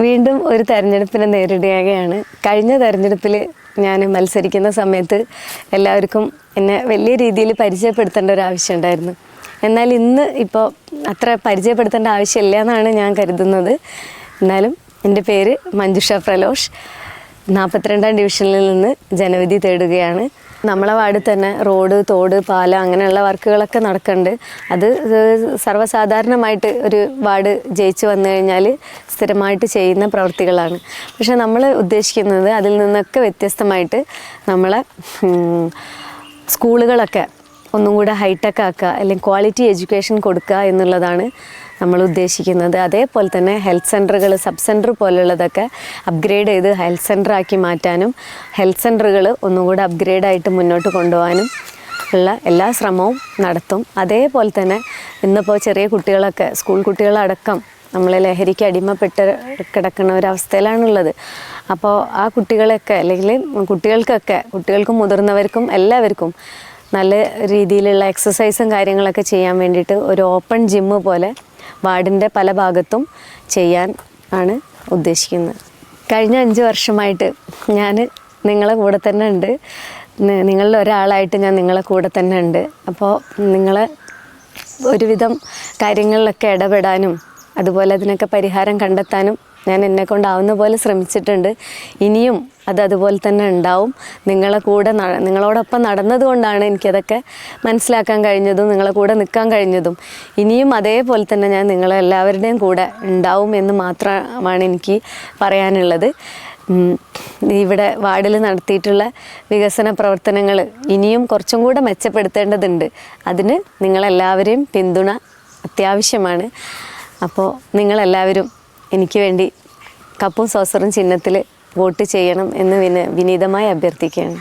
വീണ്ടും ഒരു തെരഞ്ഞെടുപ്പിനെ നേരിടുകയാണ്. കഴിഞ്ഞ തെരഞ്ഞെടുപ്പിൽ ഞാൻ മത്സരിക്കുന്ന സമയത്ത് എല്ലാവർക്കും എന്നെ വലിയ രീതിയിൽ പരിചയപ്പെടുത്തേണ്ട ഒരു ആവശ്യമുണ്ടായിരുന്നു. എന്നാൽ ഇന്ന് ഇപ്പോൾ അത്ര പരിചയപ്പെടുത്തേണ്ട ആവശ്യമില്ല എന്നാണ് ഞാൻ കരുതുന്നത്. എന്നാലും എൻ്റെ പേര് മഞ്ജുഷ പ്രലോഷ്. 42ാം ഡിവിഷനിൽ നിന്ന് ജനവിധി തേടുകയാണ്. നമ്മളെ വാർഡിൽ തന്നെ റോഡ്, തോട്, പാലം അങ്ങനെയുള്ള വർക്കുകളൊക്കെ നടക്കുന്നുണ്ട്. അത് സർവ്വസാധാരണമായിട്ട് ഒരു വാർഡ് ജയിച്ച് വന്നു കഴിഞ്ഞാൽ സ്ഥിരമായിട്ട് ചെയ്യുന്ന പ്രവൃത്തികളാണ്. പക്ഷേ നമ്മൾ ഉദ്ദേശിക്കുന്നത് അതിൽ നിന്നൊക്കെ വ്യത്യസ്തമായിട്ട് നമ്മളെ സ്കൂളുകളൊക്കെ ഒന്നും കൂടെ ഹൈടെക് ആക്കുക, അല്ലെങ്കിൽ ക്വാളിറ്റി എഡ്യൂക്കേഷൻ കൊടുക്കുക എന്നുള്ളതാണ് നമ്മൾ ഉദ്ദേശിക്കുന്നത്. അതേപോലെ തന്നെ ഹെൽത്ത് സെൻ്ററുകൾ, സബ് സെൻ്റർ പോലുള്ളതൊക്കെ അപ്ഗ്രേഡ് ചെയ്ത് ഹെൽത്ത് സെൻ്ററാക്കി മാറ്റാനും ഹെൽത്ത് സെൻ്ററുകൾ ഒന്നും കൂടെ അപ്ഗ്രേഡായിട്ട് മുന്നോട്ട് കൊണ്ടുപോകാനും ഉള്ള എല്ലാ ശ്രമവും നടത്തും. അതേപോലെ തന്നെ ഇന്നിപ്പോൾ ചെറിയ കുട്ടികളൊക്കെ, സ്കൂൾ കുട്ടികളടക്കം നമ്മളെ ലഹരിക്ക് അടിമപ്പെട്ട് കിടക്കുന്ന ഒരവസ്ഥയിലാണുള്ളത്. അപ്പോൾ ആ കുട്ടികളൊക്കെ, അല്ലെങ്കിൽ കുട്ടികൾക്കും മുതിർന്നവർക്കും എല്ലാവർക്കും നല്ല രീതിയിലുള്ള എക്സസൈസും കാര്യങ്ങളൊക്കെ ചെയ്യാൻ വേണ്ടിയിട്ട് ഒരു ഓപ്പൺ ജിമ്മ് പോലെ വാർഡിൻ്റെ പല ഭാഗത്തും ചെയ്യാൻ ആണ് ഉദ്ദേശിക്കുന്നത്. കഴിഞ്ഞ 5 വർഷമായിട്ട് ഞാൻ നിങ്ങളെ കൂടെ തന്നെ ഉണ്ട്. നിങ്ങളിൽ ഒരാളായിട്ട് ഞാൻ നിങ്ങളെ കൂടെ തന്നെ ഉണ്ട്. അപ്പോൾ നിങ്ങളെ ഒരുവിധം കാര്യങ്ങളിലൊക്കെ ഇടപെടാനും അതുപോലെ അതിനൊക്കെ പരിഹാരം കണ്ടെത്താനും ഞാൻ എന്നെക്കൊണ്ടാവുന്ന പോലെ ശ്രമിച്ചിട്ടുണ്ട്. ഇനിയും അതുപോലെ തന്നെ ഉണ്ടാവും. നിങ്ങളോടൊപ്പം നടന്നതുകൊണ്ടാണ് എനിക്കതൊക്കെ മനസ്സിലാക്കാൻ കഴിഞ്ഞതും നിങ്ങളെ കൂടെ നിൽക്കാൻ കഴിഞ്ഞതും. ഇനിയും അതേപോലെ തന്നെ ഞാൻ നിങ്ങളെല്ലാവരുടെയും കൂടെ ഉണ്ടാവും എന്ന് മാത്രമാണ് എനിക്ക് പറയാനുള്ളത്. ഇവിടെ വാർഡിൽ നടത്തിയിട്ടുള്ള വികസന പ്രവർത്തനങ്ങൾ ഇനിയും കുറച്ചും കൂടെ മെച്ചപ്പെടുത്തേണ്ടതുണ്ട്. അതിന് നിങ്ങളെല്ലാവരെയും പിന്തുണ അത്യാവശ്യമാണ്. അപ്പോൾ നിങ്ങളെല്ലാവരും എനിക്ക് വേണ്ടി കപ്പും സോസറും ചിഹ്നത്തിൽ വോട്ട് ചെയ്യണം എന്ന് വിനീതമായി അഭ്യർത്ഥിക്കുകയാണ്.